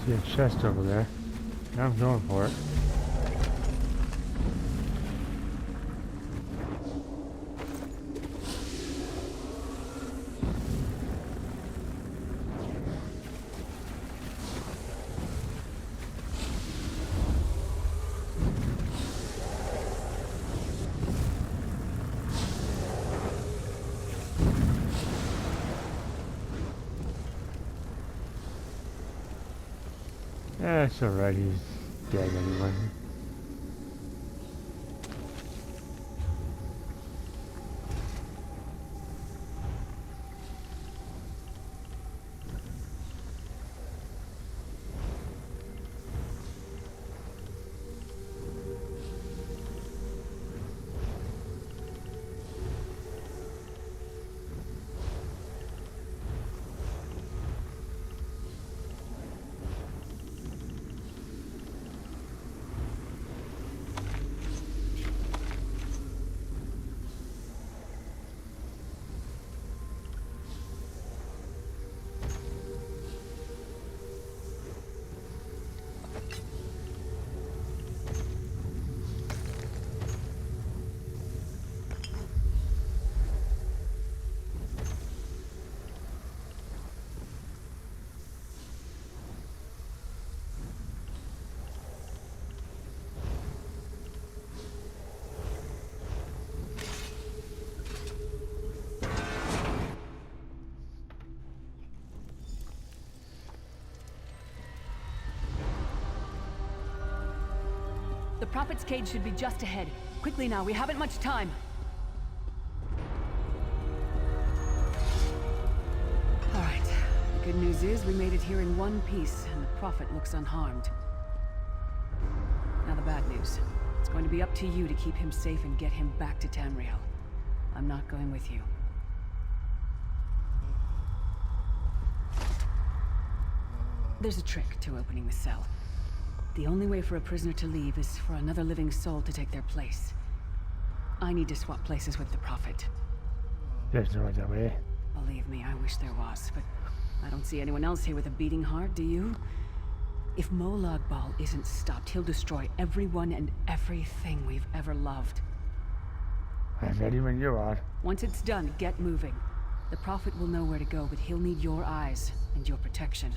See a chest over there. I'm going for it. That's alright, he's dead anyway. The Prophet's cage should be just ahead. Quickly now, we haven't much time. Alright. The good news is we made it here in one piece, and the Prophet looks unharmed. Now the bad news. It's going to be up to you to keep him safe and get him back to Tamriel. I'm not going with you. There's a trick to opening the cell. The only way for a prisoner to leave is for another living soul to take their place. I need to swap places with the Prophet. There's no other way. Believe me, I wish there was, but I don't see anyone else here with a beating heart, do you? If Molag Bal isn't stopped, he'll destroy everyone and everything we've ever loved. I'm ready when you are. Once it's done, get moving. The Prophet will know where to go, but he'll need your eyes and your protection.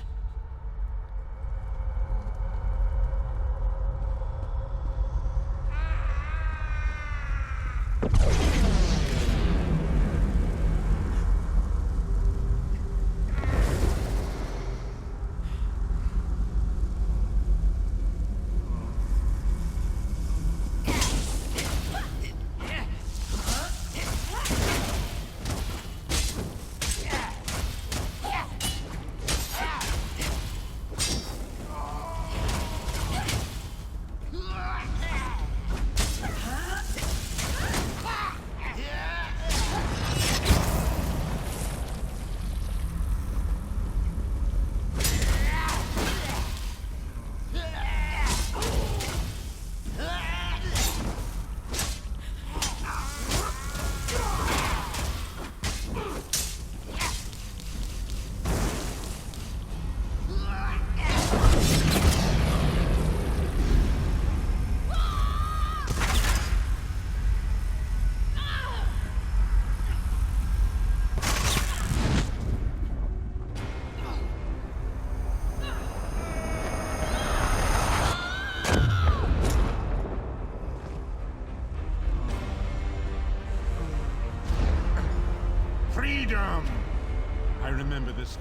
I remember this.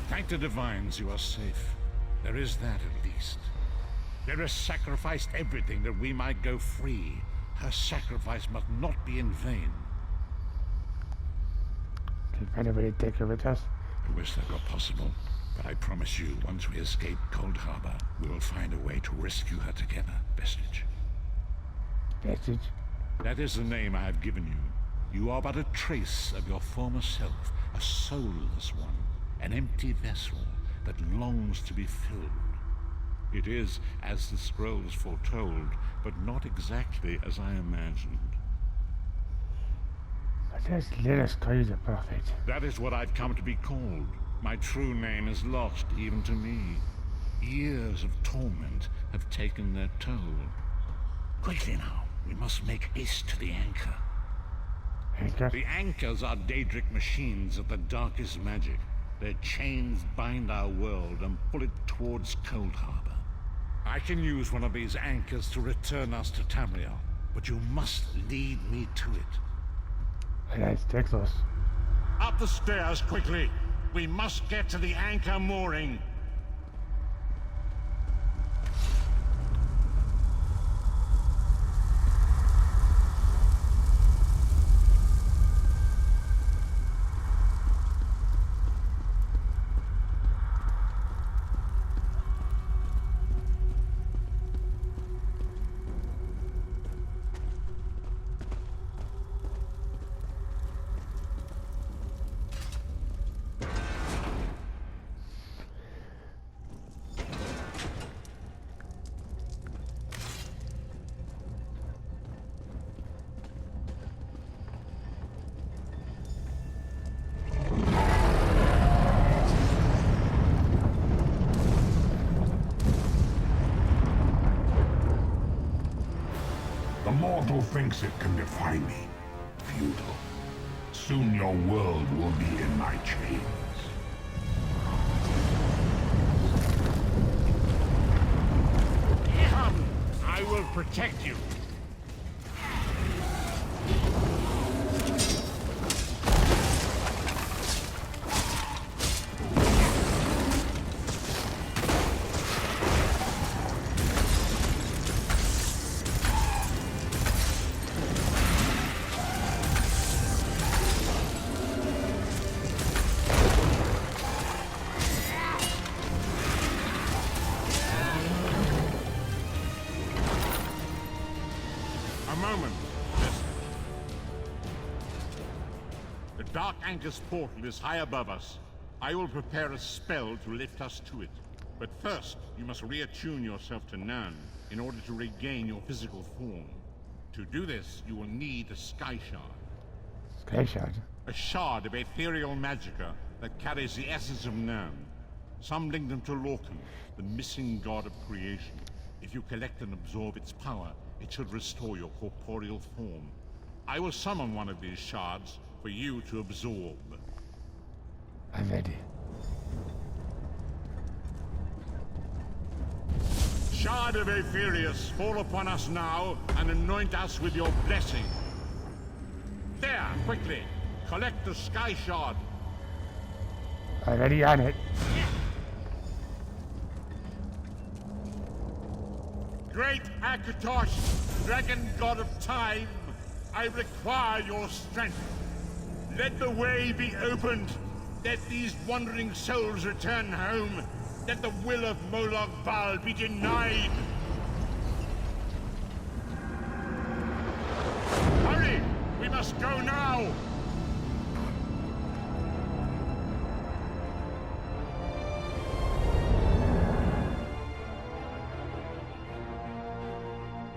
Thank the divines you are safe. There is that at least. There has sacrificed everything that we might go free. Her sacrifice must not be in vain. Can anybody take her with us? I wish that were possible, but I promise you, once we escape Coldharbour, we will find a way to rescue her together, Vestige. Vestige? That is the name I have given you. You are but a trace of your former self, a soulless one, an empty vessel that longs to be filled. It is as the scrolls foretold, but not exactly as I imagined. But let us call you the Prophet. That is what I've come to be called. My true name is lost even to me. Years of torment have taken their toll. Quickly now, we must make haste to the anchor. Anchor? The anchors are Daedric machines of the darkest magic. Their chains bind our world and pull it towards Coldharbour. I can use one of these anchors to return us to Tamriel, but you must lead me to it. That's Texas. Up the stairs, quickly! We must get to the anchor mooring. The mortal thinks it can defy me. Futile. Soon your world will be in my chains. Come! I will protect you. A moment. Listen. The Dark Anchor's portal is high above us. I will prepare a spell to lift us to it. But first, you must reattune yourself to Nirn in order to regain your physical form. To do this, you will need a Sky Shard. Sky Shard. A shard of ethereal magicka that carries the essence of Nirn. Some link them to Lorcan, the missing god of creation. If you collect and absorb its power, it should restore your corporeal form. I will summon one of these shards for you to absorb. I'm ready. Shard of Aetherius, fall upon us now and anoint us with your blessing. There, quickly! Collect the Sky Shard. Already on it. Great Akatosh, dragon god of time, I require your strength. Let the way be opened. Let these wandering souls return home. Let the will of Molag Bal be denied. Hurry! We must go now!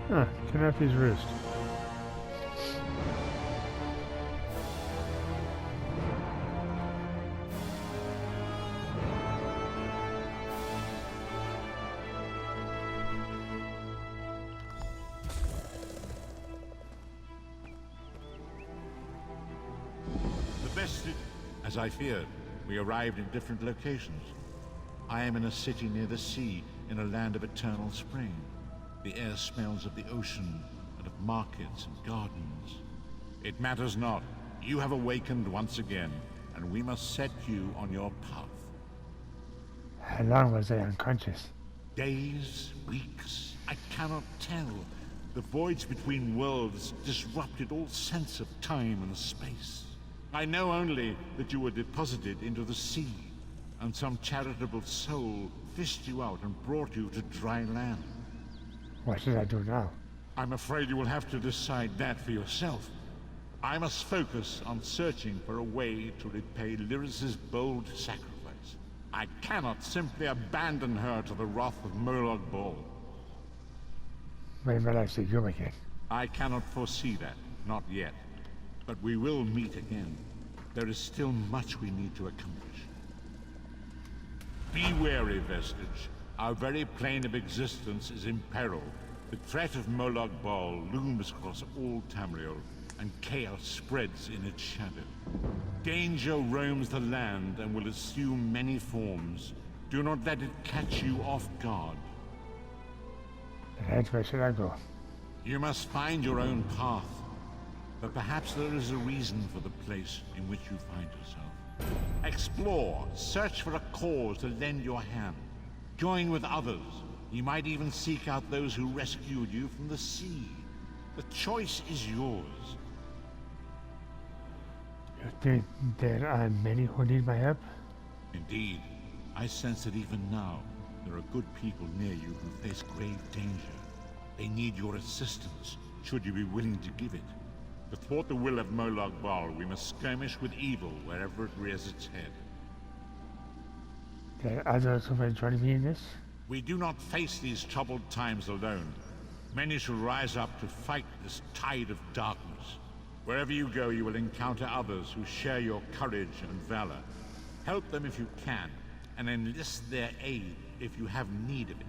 Huh, Kanafi's Roost. As I feared, we arrived in different locations. I am in a city near the sea, in a land of eternal spring. The air smells of the ocean, and of markets and gardens. It matters not. You have awakened once again, and we must set you on your path. How long was I unconscious? Days, weeks, I cannot tell. The voids between worlds disrupted all sense of time and space. I know only that you were deposited into the sea, and some charitable soul fished you out and brought you to dry land. What should I do now? I'm afraid you will have to decide that for yourself. I must focus on searching for a way to repay Lyris's bold sacrifice. I cannot simply abandon her to the wrath of Molag Bal. When will I see you again? I cannot foresee that, not yet. But we will meet again. There is still much we need to accomplish. Be wary, Vestige. Our very plane of existence is in peril. The threat of Molag Bal looms across all Tamriel, and chaos spreads in its shadow. Danger roams the land and will assume many forms. Do not let it catch you off guard. And where should I go? You must find your own path. But perhaps there is a reason for the place in which you find yourself. Explore, search for a cause to lend your hand. Join with others. You might even seek out those who rescued you from the sea. The choice is yours. You think there are many who need my help? Indeed. I sense that even now, there are good people near you who face grave danger. They need your assistance, should you be willing to give it. To thwart the will of Molag Bal, we must skirmish with evil wherever it rears its head. There are others who may join me in this? We do not face these troubled times alone. Many shall rise up to fight this tide of darkness. Wherever you go, you will encounter others who share your courage and valor. Help them if you can, and enlist their aid if you have need of it.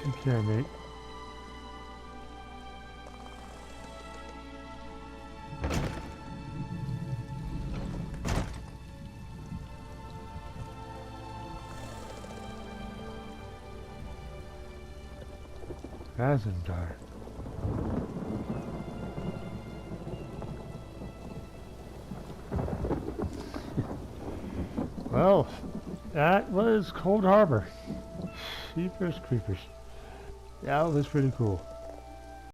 Take care, mate. Azandar. Well, that was Coldharbour. Jeepers creepers. That was pretty cool.